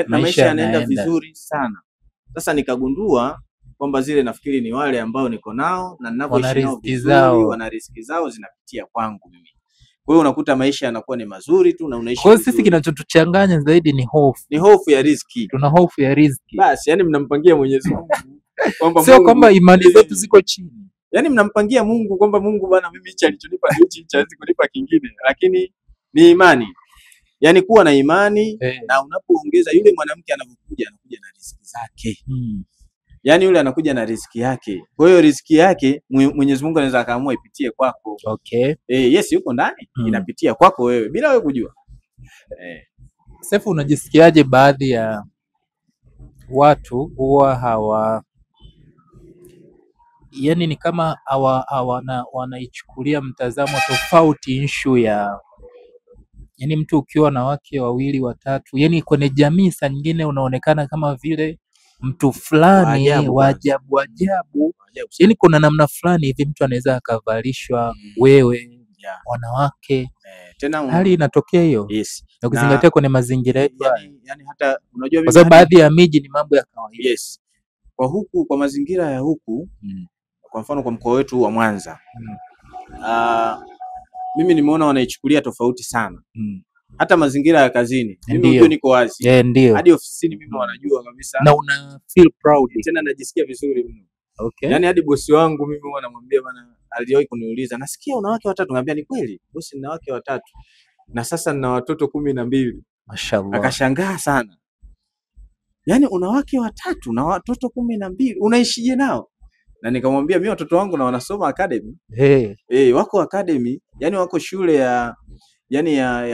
na maisha yanaenda vizuri sana. Sasa nikagundua kwamba zile nafikiri ni wale ambao niko nao na ninavyoishi nao vizuri, wana riziki zao zinapitia kwangu mimi. Kwa hiyo unakuta maisha yanakuwa ni mazuri tu na unaishi. Kwa hiyo sisi kinachotuchanganya zaidi ni hofu. Ni hofu ya riziki. Tuna hofu ya riziki. Basi yani mnampangia Mwenyezi Mungu kwamba sio kwamba imani zetu ziko chini. Yaani mnampangia Mungu kwamba Mungu bwana, mimi hichi alichonipa hichi hawezi kunipa kingine, lakini ni imani. Yaani kuwa na imani na unapoongeza, yule mwanamke anakuja na riziki zake. Yaani yule anakuja na riziki yake. Kwa hiyo riziki yake Mwenyezi Mungu anaweza akaamua ipitie kwako. Yes, yuko ndani, inapitia kwako wewe bila wewe kujua. Sefu, unajisikiaje baadhi ya watu huwa yaani ni kama wanaichukulia mtazamo tofauti issue ya yaani mtu ukiwa na wake 2 watatu, yaani kwenye jamii saa nyingine unaonekana kama vile mtu fulani wa ajabu. Yaani kuna namna fulani hivi mtu anaweza akavalishwa wewe wanawake. Tena hali inatokea hiyo. Na kuzingatia kwenye mazingira yetu. Yani hata unajua kwa sababu baadhi ya miji ni mambo ya kawaida. Kwa huku, kwa mazingira ya huku, kwa mfano kwa mkoa wetu wa Mwanza, mimi nimeona wanaichukulia tofauti sana. Hata mazingira ya kazini, mimi unajua niko wazi. Hadi ofisini mimi wanajua kabisa. Na una feel proud. Tena najisikia vizuri mno. Yaani hadi bosi wangu mimi huwa namwambia bana, aliwahi kuniuliza, nasikia una wake 3. Ngambia ni kweli, bosi, nina wake 3. Na sasa nina watoto 12. Mashaallah. Akashangaa sana. Yaani una wake 3 na watoto 12, unaishije nao? Na nikamwambia mimi watoto wangu na wanasoma academy. Wako academy, yani wako shule ya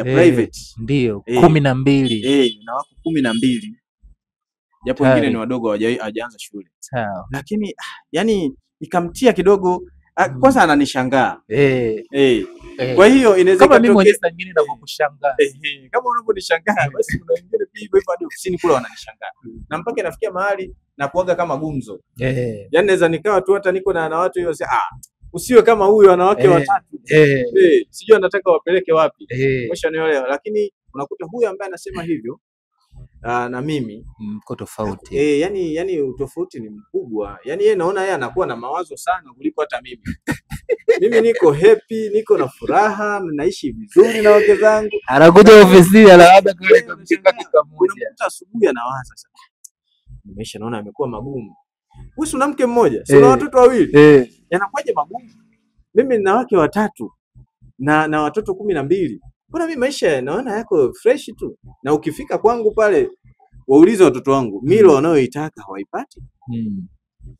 private. Ndio, 12. Na wako 12. Japo wengine ni wadogo hawajaanza shule. Sawa. Lakini yani ikamtia kidogo, kwanza ananishangaa. Kwa hiyo inaweza kama mimi mwenyewe nyingine ninapokushangaa. Kama unavyonishangaa, basi kuna wengine pia hivyo hadi ofisini kule wananishangaa. Na mpaka inafikia mahali na kuaga kama gumzo. Yaani naweza nikawa tu hata niko na watu hiyo usiwe kama huyu wanawake 3. Sijui anataka wapeleke wapi. Umeshanielewa, lakini unakuta huyu ambaye anasema hivyo na mimi mko tofauti. Yani utofauti ni mkubwa. Yani yeye naona yeye anakuwa na mawazo sana kuliko hata mimi. Mimi niko happy, niko na furaha, naishi vizuri na wake zangu. Anakuja ofisini labda kule kumchika kimoja. Unakuta asubuhi anawaza sasa, maisha naona yamekuwa magumu. Wewe una mke mmoja, sio watoto 2. Yanakuwaje magumu? Mimi nina wake 3 na watoto 12. Mbona mimi maisha naona yako fresh tu? Na ukifika kwangu pale waulize watoto wangu, milo wanayoitaka hawaipati.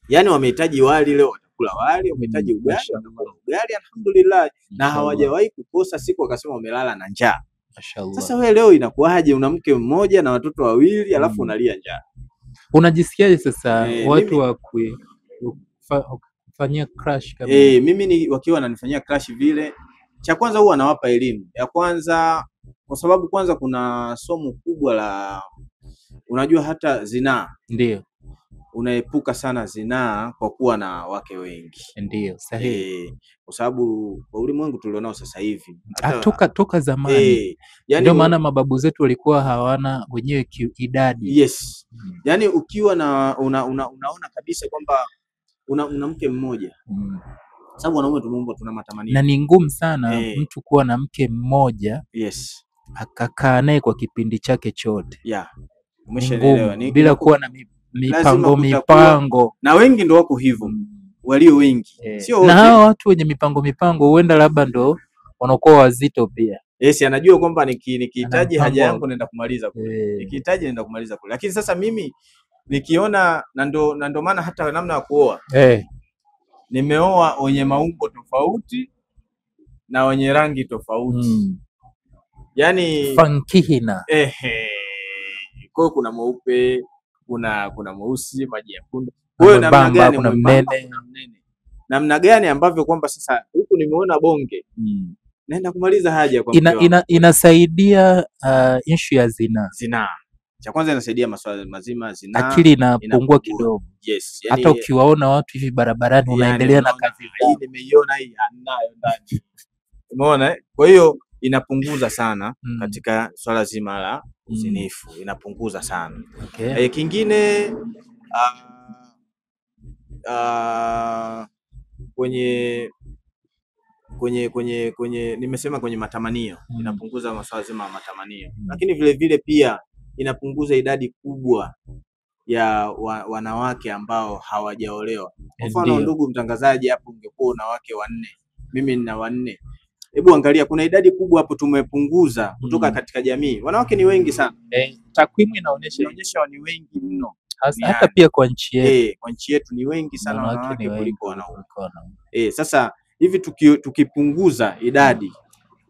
Yaani wamehitaji wali leo watakula wali, wamehitaji ugali watakula ugali, alhamdulillah. Na hawajawahi kukosa siku wakasema wamelala na njaa. Mashallah. Sasa wewe leo inakuwaje una mke mmoja na watoto wawili alafu unalia njaa? Unajisikiaje sasa watu mimi, wa kufanyia crush kama mimi wakiwa wananifanyia crush vile, cha kwanza huwa nawapa elimu ya kwanza, kwa sababu kwanza kuna somo kubwa la, unajua hata zinaa, ndio unaepuka sana zinaa kwa kuwa na wake wengi. Ndio sahihi. Kwa sababu kwa ulimwengu tulionao sasa hivi toka zamani, yani ndio maana mababu zetu walikuwa hawana wenyewe idadi. Yes. Yani ukiwa na unaona kabisa kwamba una mke mmoja, sababu wanaume tumeumbwa tuna matamanio, na ni ngumu sana mtu kuwa na mke mmoja akakaa naye kwa kipindi chake chote. Umeshaelewa, bila kuwa na mipango, na wengi ndo wako hivyo, walio wengi sio wote. Na hao watu wenye mipango huenda labda ndo wanakuwa wazito pia. Anajua kwamba nikihitaji haja yangu naenda kumaliza kule, nikihitaji naenda kumaliza kule. Lakini sasa mimi nikiona, na ndo maana hata namna ya kuoa nimeoa wenye maumbo tofauti na wenye rangi tofauti. Yani fankihina, kwa kuna mweupe, kuna mweusi, maji ya kunde. Kwa hiyo namna gani namna gani ambavyo kwamba sasa huku nimeona bonge naenda kumaliza haja kwa inasaidia issue ya zinaa. Cha kwanza inasaidia masuala mazima zinaa, akili inapungua kidogo. Hata ukiwaona watu hivi barabarani unaendelea na kazi hii, nimeiona hii anayo ndani. Umeona? Kwa hiyo inapunguza sana katika swala zima la uzinifu, inapunguza sana. Kingine kwenye nimesema kwenye matamanio, inapunguza masuala zima ya matamanio. Lakini vile vile pia inapunguza idadi kubwa ya wanawake ambao hawajaolewa. Kwa mfano, ndugu mtangazaji, hapo ungekuwa na wake 4, mimi nina 4. Hebu angalia, kuna idadi kubwa hapo tumepunguza kutoka katika jamii. Wanawake ni wengi sana. Takwimu inaonyesha ni wengi mno. Hata pia kwa nchi yetu. Kwa nchi yetu ni wengi sana wanawake kuliko wanaume. Sasa hivi tukipunguza idadi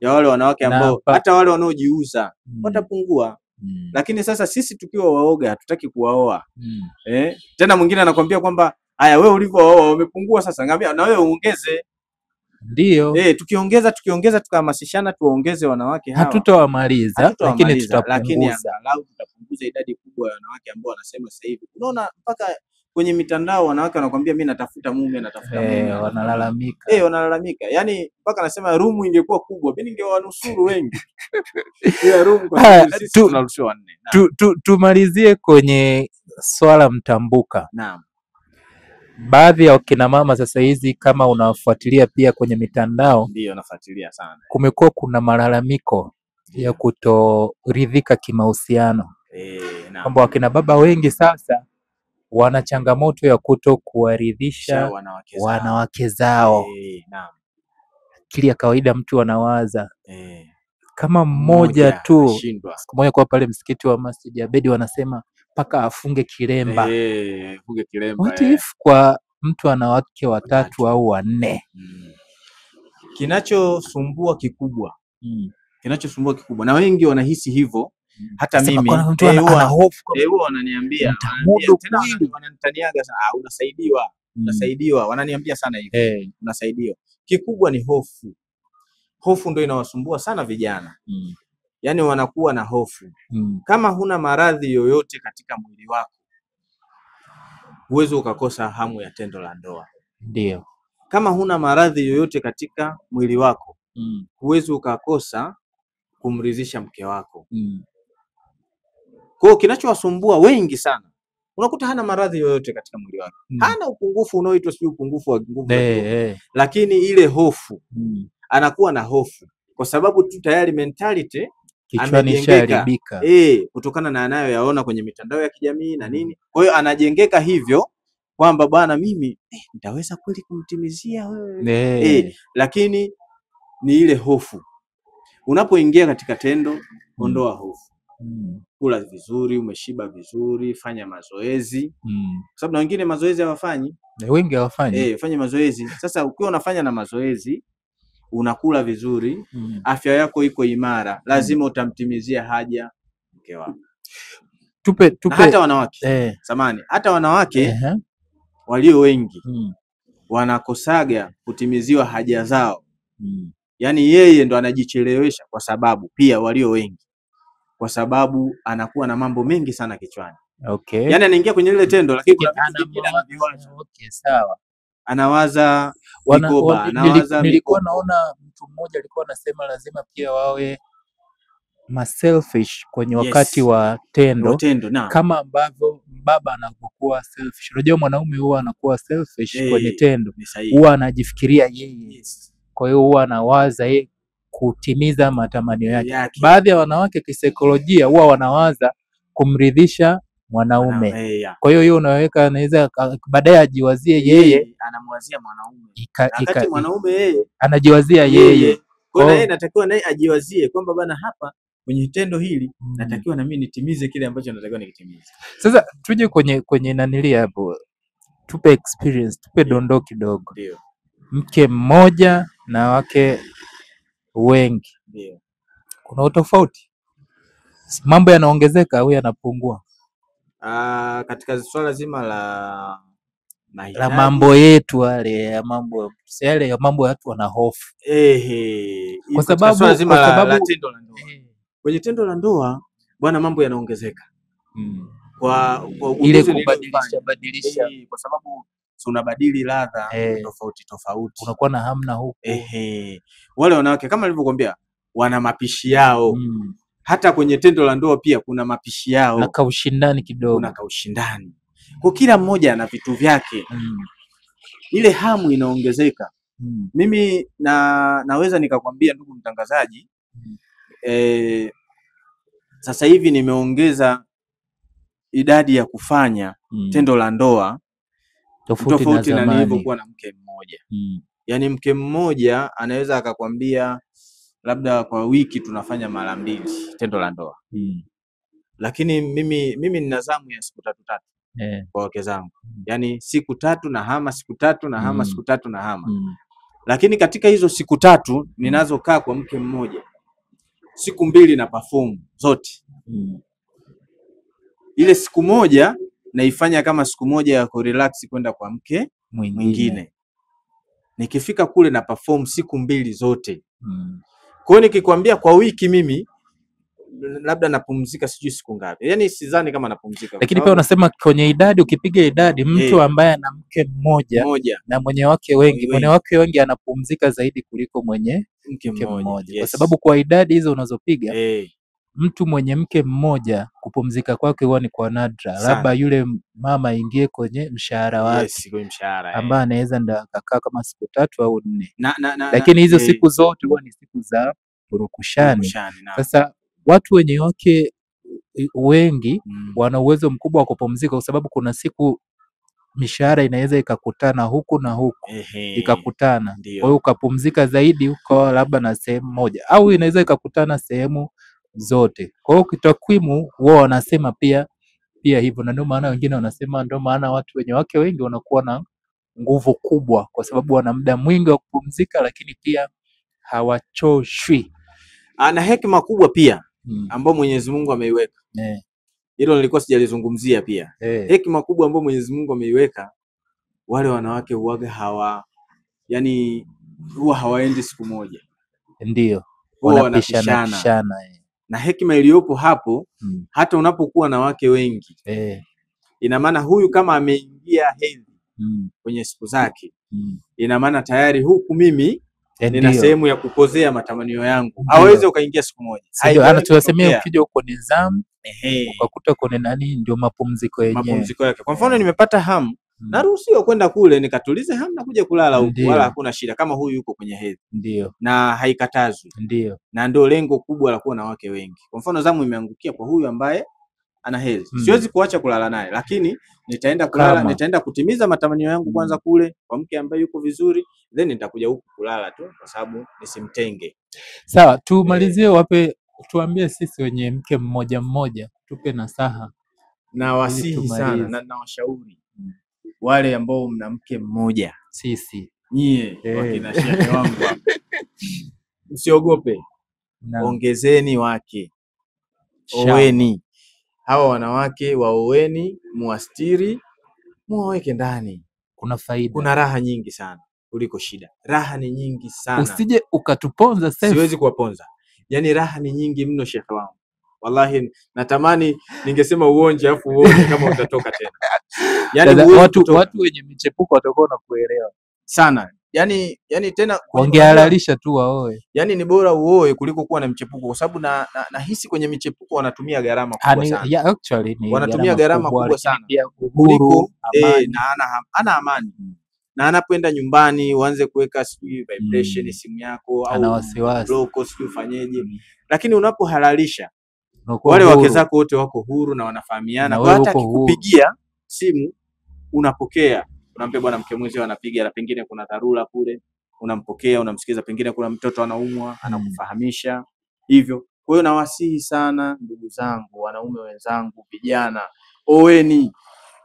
ya wale wanawake ambao hata wale wanaojiuza watapungua. Lakini sasa sisi tukiwa waoga hatutaki kuwaoa. Tena mwingine anakuambia kwamba haya, wewe ulivyowaoa wamepungua, sasa ngambia na wewe uongeze. Ndio. Tukiongeza tukahamasishana tuwaongeze wanawake hawa. Hatutawamaliza, lakini angalau tutapunguza idadi kubwa ya wanawake ambao wanasema sasa hivi. Unaona mpaka kwenye mitandao wanawake wanakuambia mimi natafuta mume, wanalalamika. Wanalalamika. Yaani mpaka anasema room ingekuwa kubwa mimi ningewanusuru wengi. Ile room kwa sisi tunaruhusiwa 4. Tumalizie kwenye swala mtambuka. Naam. Baadhi ya wakina mama sasa hizi, kama unawafuatilia pia kwenye mitandao, ndio nafuatilia sana, kumekuwa kuna malalamiko ya kutoridhika kimahusiano, kwamba wakina baba wengi sasa wana changamoto ya kuto kuwaridhisha wanawake zao. Akili ya kawaida mtu anawaza kama mmoja tu. Siku moja kwa pale msikiti wa Masjid Abedi wanasema mpaka afunge kilemba. What if kwa mtu ana wake 3 au 4? Kinachosumbua kikubwa na wengi wanahisi hivyo. Hata mimi huwa wananiambia, wananitaniaga sana, unasaidiwa, wananiambia sana hivyo, unasaidiwa. Kikubwa ni hofu ndio inawasumbua sana vijana. Yaani wanakuwa na hofu. Kama huna maradhi yoyote katika mwili wako, huwezi ukakosa hamu ya tendo la ndoa. Ndio. Kama huna maradhi yoyote katika mwili wako, huwezi ukakosa kumridhisha mke wako. Kwa hiyo kinachowasumbua wengi sana, unakuta hana maradhi yoyote katika mwili wake. Hana upungufu unaoitwa sio upungufu wa nguvu, lakini ile hofu, anakuwa na hofu kwa sababu tu tayari mentality kichwani shaharibika, kutokana na anayoyaona kwenye mitandao ya kijamii na nini. Kwa hiyo anajengeka hivyo kwamba bwana mimi nitaweza kweli kumtimizia wewe. Lakini ni ile hofu. Unapoingia katika tendo, ondoa hofu. Kula vizuri, umeshiba vizuri, fanya mazoezi. Sababu na wengine mazoezi hawafanyi. Wengi hawafanyi. Fanya mazoezi. Sasa ukiwa unafanya na mazoezi, unakula vizuri, afya yako iko imara, lazima utamtimizia haja mke wako. Tupe Na hata wanawake hata wanawake walio wengi wanakosaga kutimiziwa haja zao. Yaani yeye ndo anajichelewesha, kwa sababu pia walio wengi, kwa sababu anakuwa na mambo mengi sana kichwani. Yaani anaingia kwenye ile tendo, lakini kuna vitu vingine anaviwaza. Sawa. Anawaza mikoba, nilikuwa naona mtu mmoja alikuwa anasema lazima pia wawe selfish kwenye wakati wa tendo, kama ambavyo baba anapokuwa selfish. Unajua mwanaume huwa anakuwa selfish kwenye tendo, huwa anajifikiria yeye. Kwa hiyo huwa anawaza yeye kutimiza matamanio yake. Baadhi ya wanawake kisaikolojia huwa wanawaza kumridhisha mwanaume. Kwa hiyo unaweka, anaweza baadaye ajiwazie yeye, anamwazia mwanaume. Wakati mwanaume yeye anajiwazia yeye. Kwa hiyo yeye natakiwa naye ajiwazie kwamba bana, hapa kwenye tendo hili natakiwa na mimi nitimize kile ambacho natakiwa nikitimize. Sasa tuje kwenye nanili hapo. Tupe experience, tupe dondoo kidogo. Ndio. Mke mmoja na wake wengi. Ndio. Kuna utofauti? Mambo yanaongezeka au yanapungua? Katika swala zima la mambo yetu yale mambo watu wana hofu. Kwa sababu la tendo la ndoa. Kwenye tendo la ndoa bwana, mambo yanaongezeka. Kwa ile kubadilisha kwa sababu unabadili ladha tofauti. Unakuwa na hamna huko. Wale wanawake kama nilivyokuambia wana mapishi yao. Hata kwenye tendo la ndoa pia kuna mapishi yao. Na kaushindani kidogo. Kuna kaushindani. Kwa kila mmoja ana vitu vyake. Ile hamu inaongezeka. Mimi naweza nikakwambia ndugu mtangazaji, sasa hivi nimeongeza idadi ya kufanya tendo la ndoa tofauti na nilivyokuwa na mke mmoja. Yaani mke mmoja anaweza akakwambia labda kwa wiki tunafanya mara 2 tendo la ndoa. Lakini mimi nina zamu ya siku 3 kwa wake zangu. Yaani siku 3 na hama, siku 3 na hama, siku 3 na hama. Lakini katika hizo siku 3 ninazokaa kwa mke mmoja, siku 2 na perform zote. Ile siku moja naifanya kama siku moja ya kurelax kwenda kwa mke mwingine. Nikifika kule na perform siku 2 zote. Kwa hiyo nikikwambia kwa wiki mimi labda napumzika sijui siku ngapi. Yaani sidhani kama napumzika. Lakini pia unasema kwenye idadi, ukipiga idadi mtu ambaye ana mke mmoja na mwenye wake wengi anapumzika zaidi kuliko mwenye mke mmoja. Kwa sababu kwa idadi hizo unazopiga mtu mwenye mke mmoja kupumzika kwake huwa ni kwa nadra. Labda yule mama aingie kwenye mshahara wake. Kwenye mshahara. Ambaye anaweza ndo akakaa kama siku 3 au 4. Lakini hizo siku zote huwa ni siku za purukushani. Sasa watu wenye wake wengi wana uwezo mkubwa wa kupumzika, kwa sababu kuna siku mishahara inaweza ikakutana huku na huku. Ikakutana. Kwa hiyo ukapumzika zaidi ukawa labda na sehemu moja, au inaweza ikakutana sehemu zote. Kwa hiyo kitakwimu wao wanasema pia hivyo, na ndio maana wengine wanasema ndio maana watu wenye wake wengi wanakuwa na nguvu kubwa, kwa sababu wana muda mwingi wa kupumzika, lakini pia hawachoshwi. Ana hekima kubwa pia ambao Mwenyezi Mungu ameiweka. Hilo nilikuwa sijalizungumzia pia. Hekima kubwa ambayo Mwenyezi Mungu ameiweka, wale wanawake huaga yani huwa hawaendi siku moja. Ndio. Wanapishana. Na hekima iliyopo hapo, hata unapokuwa na wake wengi, ina maana huyu kama ameingia hedhi kwenye siku zake, ina maana tayari huku mimi nina sehemu ya kupozea matamanio yangu. Hawezi ukaingia siku moja. Tunasemea ukija huko nizamu, ukakuta kwenye ndio mapumziko yake. Kwa mfano nimepata hamu, naruhusiwa kwenda kule nikatulize hamu na kuja kulala huko, wala hakuna shida kama huyu yuko kwenye hedhi. Ndio. Na haikatazwi. Ndio. Na ndio lengo kubwa la kuwa na wake wengi. Kwa mfano zamu imeangukia kwa huyu ambaye ana hedhi. Siwezi kuacha kulala naye, lakini nitaenda kulala, nitaenda kutimiza matamanio yangu kwanza kule kwa mke ambaye yuko vizuri, then nitakuja huku kulala tu kwa sababu nisimtenge. Sawa, tumalizie tuambie sisi wenye mke mmoja, tupe nasaha. Na wasihi sana na washauri wale ambao mna mke mmoja, sisi nyie wakina shehe wangu hapa, msiogope, Naam. ongezeni wake, oweni hawa wanawake, waoweni, muastiri, muwaweke ndani. Kuna faida. Kuna raha nyingi sana kuliko shida. Raha ni nyingi sana. Usije ukatuponza Seif. Siwezi kuwaponza. Yaani raha ni nyingi mno shekhe wangu. Wallahi natamani ningesema uonje afu uone kama utatoka tena. Yaani watu wenye michepuko watakuwa na kuelewa sana. Yaani tena wangehalalisha tu waoe. Yaani ni bora uoe kuliko kuwa na mchepuko, kwa sababu nahisi kwenye michepuko wanatumia gharama kubwa sana. Yeah, actually ni wanatumia gharama kubwa sana. Uhuru, amani. Na ana amani. Na anapoenda nyumbani uanze kuweka vibration simu yako au block sio ufanyeje. Lakini unapohalalisha wale wake zako wote wako huru na wanafahamiana. Kwa hata akikupigia simu unapokea. Unaambia bwana mke mwenzio anapiga, na pengine kuna dharura kule, unampokea, unamsikiza, pengine kuna mtoto anaumwa, anakufahamisha hivyo. Kwa hiyo nawasihi sana ndugu zangu, wanaume wenzangu, vijana, oweni.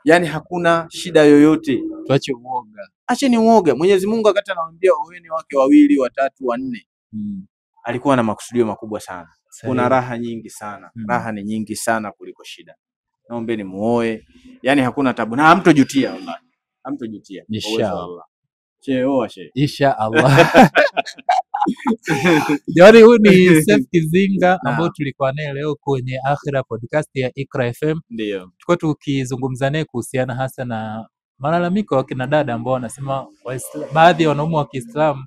Yaani hakuna shida yoyote. Tuache uoga. Acheni uoga. Mwenyezi Mungu wakati anawaambia oweni wake 2, 3, 4, alikuwa na makusudio makubwa sana. Kuna raha nyingi sana. Raha ni nyingi sana kuliko shida. Naombeni muoe. Yaani hakuna tabu na hamtojutia wallahi. Hamtojutia. Inshallah. Inshallah. Jamani, huyu ni Seif Kizinga ambao tulikuwa naye leo kwenye Akhira podcast ya Iqra FM. Ndio. Tulikuwa tukizungumza naye kuhusiana hasa na malalamiko ya kina dada ambao wanasema baadhi ya wanaume wa Kiislamu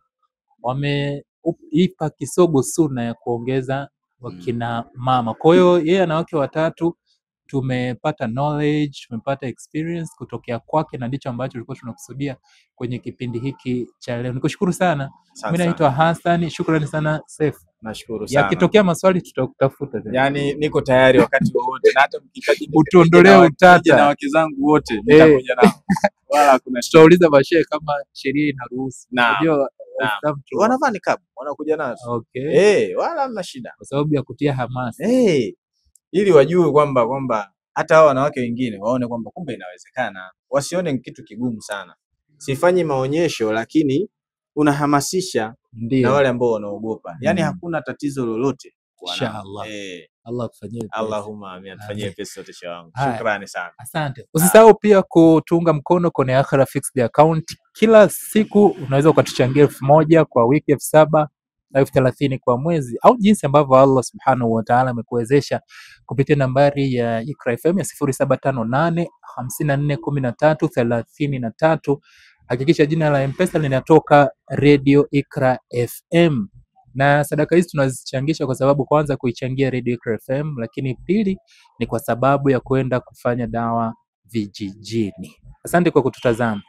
wameipa kisogo sunna ya kuongeza wakina mama. Kwa hiyo yeye ana wake 3. Tumepata knowledge, tumepata experience kutokea kwake, na ndicho ambacho tulikuwa tunakusudia kwenye kipindi hiki cha leo. Nikushukuru sana. Mimi naitwa Hassan. Shukrani sana Seif. Nashukuru sana. Yakitokea maswali tutakutafuta tena. Yaani niko tayari wakati wowote, na hata mkihitaji utuondolee utata na wake zangu wote nitakuja nao. Wala kuna tutauliza mashehe kama sheria inaruhusu. Unajua wanavaa niqab, wanakuja nazo. Okay. Wala hamna shida. Kwa sababu ya kutia hamasa. Ili wajue kwamba hata hao wanawake wengine waone kwamba kumbe inawezekana. Wasione kitu kigumu sana. Sifanyi maonyesho, lakini unahamasisha na wale ambao wanaogopa. Yaani hakuna tatizo lolote. Inshallah. Allah akufanyie. Allahumma amin. Tufanyie pesa sote shawangu. Shukrani sana. Asante. Usisahau pia kutunga mkono kwenye Akhira Fixed Account. Kila siku unaweza ukatuchangia 1000 kwa wiki, 7000 na 30 kwa mwezi, au jinsi ambavyo Allah Subhanahu wa Ta'ala amekuwezesha kupitia nambari ya Iqra FM ya 0758 54 13 33. Hakikisha jina la M-Pesa linatoka Radio Iqra FM. Na sadaka hizi tunazichangisha kwa sababu kwanza kuichangia Radio Iqra FM, lakini pili ni kwa sababu ya kwenda kufanya dawa vijijini. Asante kwa kututazama.